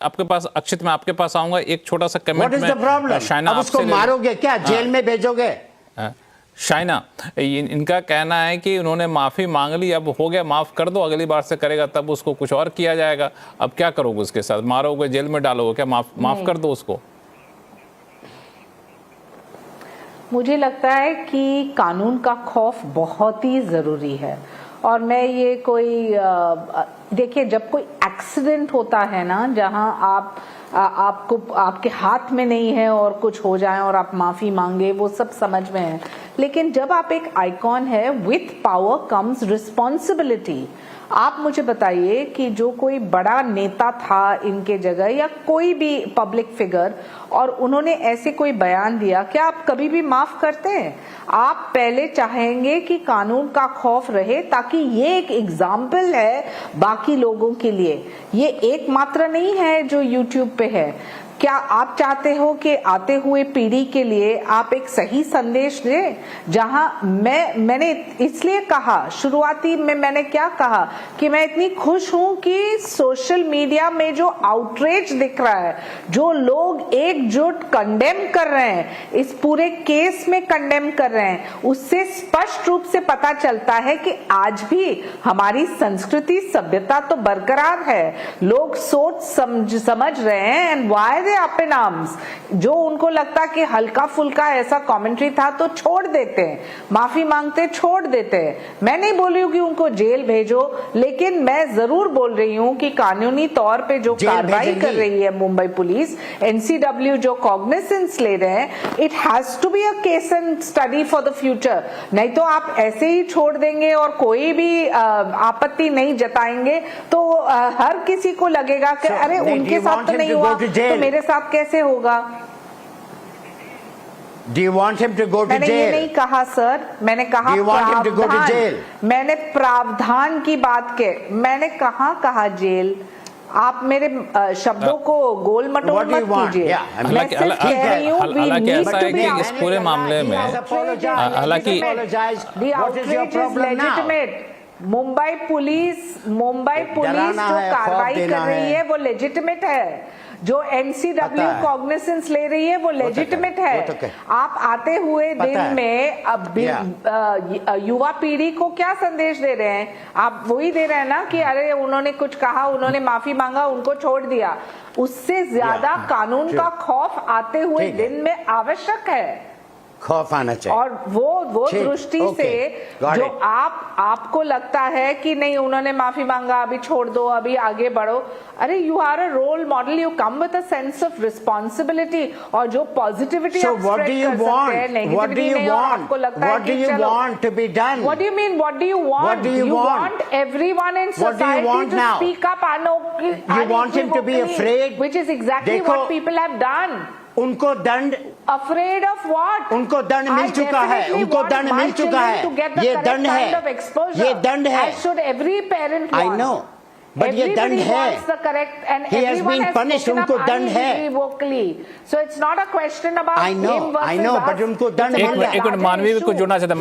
आपके पास अक्षित, मैं आपके पास आऊंगा एक छोटा सा कमेंट में। शाइना, अब उसको मारोगे क्या, जेल में भेजोगे? शाइना, इनका कहना है कि उन्होंने माफी मांग ली, अब हो गया, माफ कर दो, अगली बार से करेगा तब उसको कुछ और किया जाएगा। अब क्या करोगे उसके साथ? मारोगे, जेल में डालोगे क्या? माफ कर दो उसको। मुझे लगता है कि कानून का खौफ बहुत ही जरूरी है। और मैं ये कोई देखिए, जब कोई एक्सीडेंट होता है ना, जहां आपको आपके हाथ में नहीं है और कुछ हो जाए और आप माफी मांगे, वो सब समझ में है। लेकिन जब आप एक आइकॉन है, विथ पावर कम्स रिस्पॉन्सिबिलिटी। आप मुझे बताइए कि जो कोई बड़ा नेता था इनके जगह, या कोई भी पब्लिक फिगर, और उन्होंने ऐसे कोई बयान दिया, क्या आप कभी भी माफ करते हैं? आप पहले चाहेंगे कि कानून का खौफ रहे, ताकि ये एक एग्जाम्पल है बाकी लोगों के लिए। ये एकमात्र नहीं है जो यूट्यूब पे है। क्या आप चाहते हो कि आते हुए पीढ़ी के लिए आप एक सही संदेश दें? जहां मैंने इसलिए कहा, शुरुआती में मैंने क्या कहा कि मैं इतनी खुश हूं कि सोशल मीडिया में जो आउटरीच दिख रहा है, जो लोग एकजुट कंडेम कर रहे हैं, इस पूरे केस में कंडेम कर रहे हैं, उससे स्पष्ट रूप से पता चलता है कि आज भी हमारी संस्कृति सभ्यता तो बरकरार है। लोग सोच समझ रहे हैं, and why up in arms. जो उनको लगता कि हल्का फुल्का ऐसा कमेंट्री था तो छोड़ देते हैं, माफी मांगते छोड़ देते हैं। मैं नहीं बोल रही हूँ कि उनको जेल भेजो, लेकिन मैं जरूर बोल रही हूँ कि कानूनी तौर पे जो कार्रवाई कर रही है मुंबई पुलिस, एनसीडब्ल्यू जो कॉग्निसेंस ले रहे हैं, it has to be a case and study for the future. नहीं तो आप ऐसे ही छोड़ देंगे और कोई भी आपत्ति नहीं जताएंगे तो हर किसी को लगेगा कि अरे उनके साथ तो नहीं हुआ तो मेरे साथ कैसे होगा। Do you want him to go to मैंने jail? ये नहीं कहा सर, मैंने कहा Do you want him to go to jail? मैंने प्रावधान की बात के, मैंने कहा जेल। आप मेरे शब्दों को गोल मटोल मत कीजिए। मैं सिर्फ कह रही हूँ हालांकि ऐसा है कि इस पूरे मामले में हालांकि मुंबई पुलिस जो कार्रवाई कर रही है वो लेजिटिमेट है। जो एनसीडब्ल्यू कॉग्निसेंस ले रही है वो लेजिटिमेट है। आप आते हुए दिन में अब युवा पीढ़ी को क्या संदेश दे रहे हैं? आप वही दे रहे हैं ना कि अरे उन्होंने कुछ कहा, उन्होंने माफी मांगा, उनको छोड़ दिया। उससे ज्यादा कानून का खौफ आते हुए दिन में आवश्यक है, खौफ आना चाहिए। और वो दृष्टि से जो आपको लगता है कि नहीं उन्होंने माफी मांगा, अभी छोड़ दो, अभी आगे बढ़ो, अरे you are a role model, you come with a sense of responsibility. और जो पॉजिटिविटी आप स्प्रेड कर सकते हैं, नेगेटिविटी नहीं। और आपको लगता है कि चलो, want to be done? What do you mean? What do you want? What do you want? everyone in society to speak up You want him to be afraid? which is exactly what people have done. उनको दंड, Afraid of what? उनको दंड मिल चुका है, उनको दंड मिल चुका है। ये दंड है, ये दंड है। As should every parent want. I know, but ये दंड है। He has been punished, उनको दंड है। So it's not a question about him versus us. I know, but उनको दंड मिल गया। एक मिनट मानवी को जोड़ना चाहते हैं,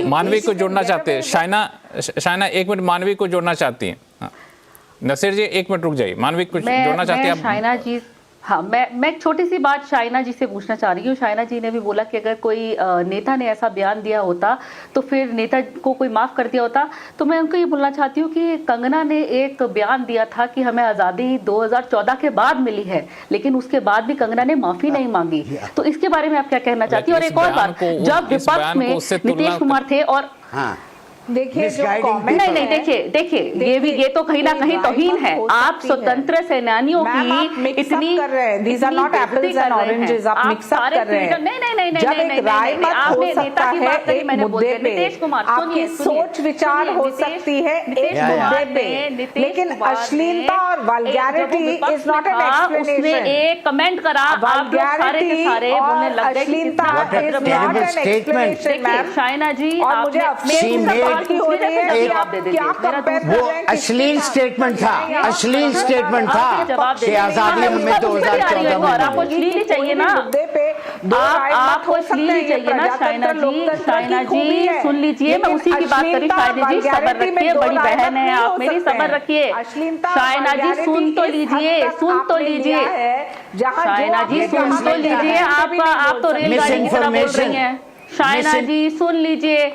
मानवी को जोड़ना चाहते हैं। शाइना एक मिनट मानवी को जोड़ना चाहती हैं। नसीर जी एक मिनट रुक जाइए, मानवी को जोड़ना चाहती हैं। शाइना जी, हाँ, मैं एक छोटी सी बात शाइना जी से पूछना चाह रही हूँ। शाइना जी ने भी बोला कि अगर कोई नेता ने ऐसा बयान दिया होता तो फिर नेता को कोई माफ कर दिया होता। तो मैं उनको ये बोलना चाहती हूँ कि कंगना ने एक बयान दिया था कि हमें आज़ादी 2014 के बाद मिली है, लेकिन उसके बाद भी कंगना ने माफी नहीं मांगी। तो इसके बारे में आप क्या कहना चाहती हैं? और एक और बात, जब विपक्ष में नीतीश कुमार थे और देखिए नहीं, देखिए ये तो कहीं ना कहीं तौहीन है। आप स्वतंत्र सेनानियों की इतनी कर रहे हैं, these are not apples and oranges, आप मिक्स अप कर रहे हैं। नहीं, जब एक राय मत हो सकता है एक मुद्दे पे, आपकी सोच विचार हो सकती है एक मुद्दे पे, लेकिन अश्लीलता और vulgarity is not an explanation. एक कमेंट करा, वल्गैरिटी और अश्लीलता is not an explanation. Shaina ji, और मुझे अफसोस वो अश्लील स्टेटमेंट था, अश्लील स्टेटमेंट था कि आजादी हमें 2014 में आपको अश्लील चाहिए ना। मुद्दे पे आप इसलिए चाहिए ना शाइना जी सुन लीजिए, मैं उसी की बात करी। शाइना जी सब्र रखिए, बड़ी बहन है आप मेरी, सब्र रखिए। शाइना जी सुन तो लीजिए, शाइना जी सुन तो लीजिए। आप तो रेलगाड़ी की तरह बोल रही हैं। शाइना जी सुन लीजिए।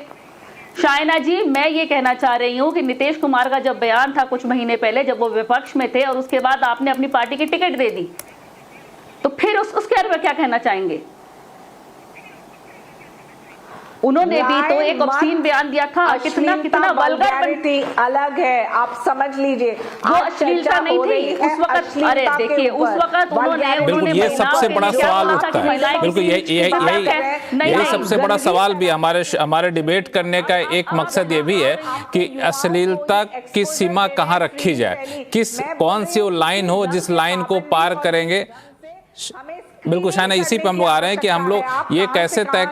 शाइना जी, मैं ये कहना चाह रही हूँ कि नीतीश कुमार का जब बयान था कुछ महीने पहले, जब वो विपक्ष में थे और उसके बाद आपने अपनी पार्टी की टिकट दे दी, तो फिर उसके बारे में क्या कहना चाहेंगे? उन्होंने भी तो एक ऑब्सीन बयान दिया था। कितना वल्गर अलग है, आप समझ लीजिए। वो अश्लीलता नहीं थी उस वक्त। अरे देखिए उस वक्त उन्होंने ये सबसे बड़ा सवाल उठता है। बिल्कुल यही सबसे बड़ा सवाल भी हमारे डिबेट करने का एक मकसद ये भी है कि अश्लीलता की सीमा कहाँ रखी जाए, कौन सी वो लाइन हो जिस लाइन को पार करेंगे। बिल्कुल शायना, इसी पे हम लोग आ रहे हैं कि हम लोग ये कैसे तय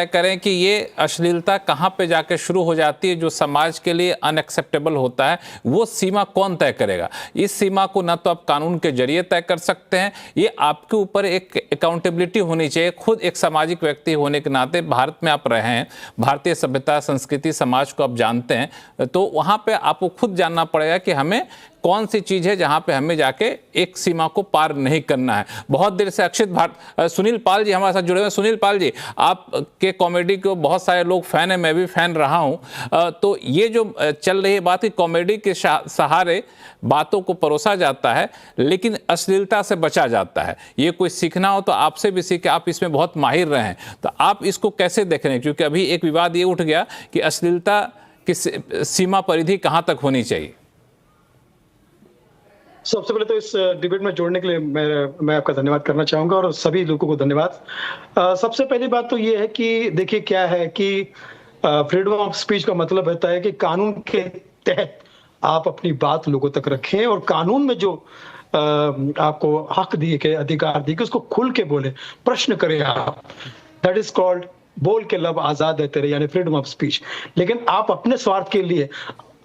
करें कि ये अश्लीलता कहाँ पे जाके शुरू हो जाती है जो समाज के लिए अनएक्सेप्टेबल होता है, वो सीमा कौन तय करेगा। इस सीमा को ना तो आप कानून के जरिए तय कर सकते हैं, ये आपके ऊपर एक अकाउंटेबिलिटी होनी चाहिए। खुद एक सामाजिक व्यक्ति होने के नाते भारत में आप रहे हैं, भारतीय सभ्यता संस्कृति समाज को आप जानते हैं, तो वहाँ पे आपको खुद जानना पड़ेगा कि हमें कौन सी चीज़ है जहां पे हमें जाके एक सीमा को पार नहीं करना है। बहुत देर से सुनील पाल जी हमारे साथ जुड़े हुए हैं। सुनील पाल जी, आपके कॉमेडी को बहुत सारे लोग फैन हैं, मैं भी फैन रहा हूं। तो ये जो चल रही है बात कि कॉमेडी के सहारे बातों को परोसा जाता है लेकिन अश्लीलता से बचा जाता है, ये कोई सीखना हो तो आपसे भी सीखे, आप इसमें बहुत माहिर रहे हैं, तो आप इसको कैसे देख रहे हैं? क्योंकि अभी एक विवाद ये उठ गया कि अश्लीलता की सीमा परिधि कहाँ तक होनी चाहिए। सबसे पहले तो इस डिबेट में जोड़ने के लिए मैं आपका धन्यवाद करना चाहूंगा और सभी लोगों को धन्यवाद। सबसे पहली बात तो ये है कि देखिए क्या है कि फ्रीडम ऑफ स्पीच का मतलब होता है कि कानून के तहत आप अपनी बात लोगों तक रखें और कानून में जो आपको हक दिए के अधिकार दिए के उसको खुल के बोले, प्रश्न करें आप। दैट इज कॉल्ड बोल के लब आजाद है तेरे, यानी फ्रीडम ऑफ स्पीच। लेकिन आप अपने स्वार्थ के लिए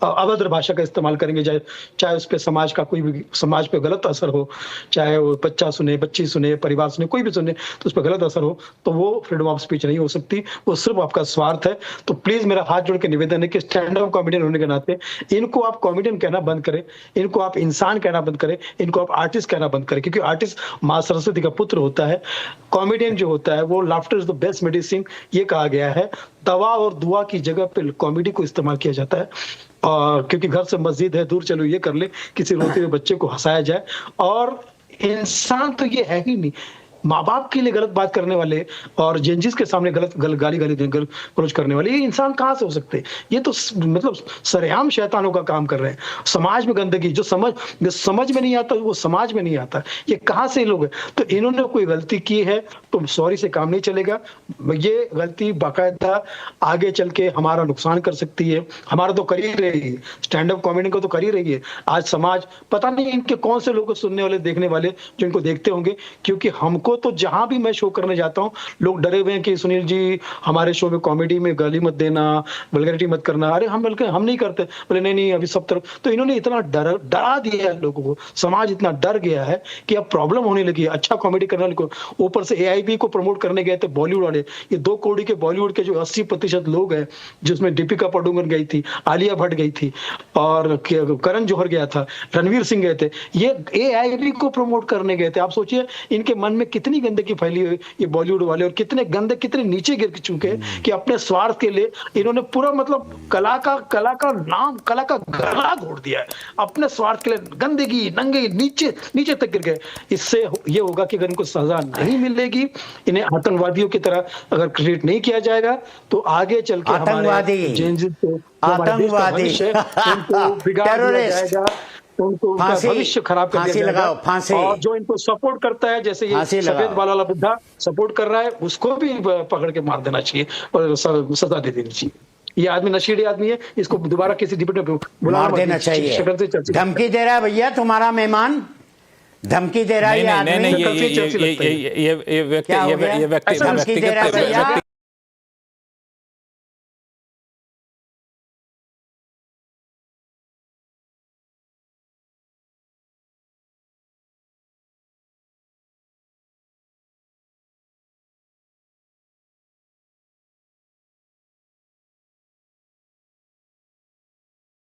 अभद्र भाषा का इस्तेमाल करेंगे, चाहे उस पर समाज का कोई भी समाज पे गलत असर हो, चाहे वो बच्चा सुने, बच्ची सुने, परिवार सुने, कोई भी सुने, तो उस पर गलत असर हो, तो वो फ्रीडम ऑफ स्पीच नहीं हो सकती, वो सिर्फ आपका स्वार्थ है। तो प्लीज मेरा हाथ जोड़ के निवेदन है कि स्टैंड अप कॉमेडियन होने के नाते इनको आप कॉमेडियन कहना बंद करें, इनको आप इंसान कहना बंद करें, इनको आप आर्टिस्ट कहना बंद करें, क्योंकि आर्टिस्ट माँ सरस्वती का पुत्र होता है। कॉमेडियन जो होता है वो laughter is the best medicine, ये कहा गया है। दवा और दुआ की जगह पे कॉमेडी को इस्तेमाल किया जाता है, और क्योंकि घर से मस्जिद है दूर, चलो ये कर ले, किसी रोते हुए बच्चे को हंसाया जाए। और इंसान तो ये है ही नहीं, माँ बाप के लिए गलत बात करने वाले और जेंजिस के सामने गलत गाली गलौज करने वाले, ये इंसान कहाँ से हो सकते हैं? ये तो मतलब सरेआम शैतानों का काम कर रहे हैं। समाज में गंदगी, जो समझ में नहीं आता वो समाज में नहीं आता, ये कहाँ से लोग हैं? तो इन्होंने कोई गलती की है तो सॉरी से काम नहीं चलेगा। ये गलती बाकायदा आगे चल के हमारा नुकसान कर सकती है, हमारा तो कर ही रही है, स्टैंड अप कॉमेडी को तो कर ही रही है। आज समाज पता नहीं इनके कौन से लोग सुनने वाले, देखने वाले जो इनको देखते होंगे, क्योंकि हमको तो जहां भी मैं शो करने जाता हूं लोग डरे हुए हैं कि सुनील जी हमारे शो में कॉमेडी में गाली मत देना, वल्गैरिटी मत करना। अरे हम नहीं करते। बोले नहीं अभी सब तरफ। तो इन्होंने इतना डरा दिया है लोगों को, समाज इतना डर गया है कि अब प्रॉब्लम होने लगी है अच्छा कॉमेडी करने वाले को। ऊपर से AIB को प्रमोट करने गए थे बॉलीवुड वाले, ये 2 करोड़ के बॉलीवुड के जो 80% लोग हैं, जिसमें दीपिका पादुकोण गई थी, आलिया भट्ट गई थी और करण जौहर गया था, रणवीर सिंह गए थे, ये AIB को प्रमोट करने गए थे। आप सोचिए इनके मन में कितनी गंदगी फैली हुई ये बॉलीवुड वाले, और कितने गंदे कितने नीचे गिर चुके कि अपने स्वार्थ के लिए इन्होंने पूरा मतलब कला का नाम, कला का गला घोट दिया है अपने स्वार्थ के लिए। गंदगी नंगे नीचे तक गिर गए। इससे ये होगा कि अगर इनको सजा नहीं मिलेगी, इन्हें आतंकवादियों की तरह अगर ट्रीट नहीं किया जाएगा, तो आगे चल के आतंकवादी उनको भविष्य खराब कर दिया जाएगा। और जो इनको सपोर्ट करता है, जैसे ये सफेद बाल वाला बुद्धा सपोर्ट कर रहा है, उसको भी पकड़ के मार देना चाहिए और सजा दे देनी चाहिए। ये आदमी नशीली आदमी है, इसको दोबारा किसी डिबेट में मार देना चाहिए। धमकी दे रहा है भैया तुम्हारा मेहमान, धमकी दे रहा है ये आदमी। ये व्यक्ति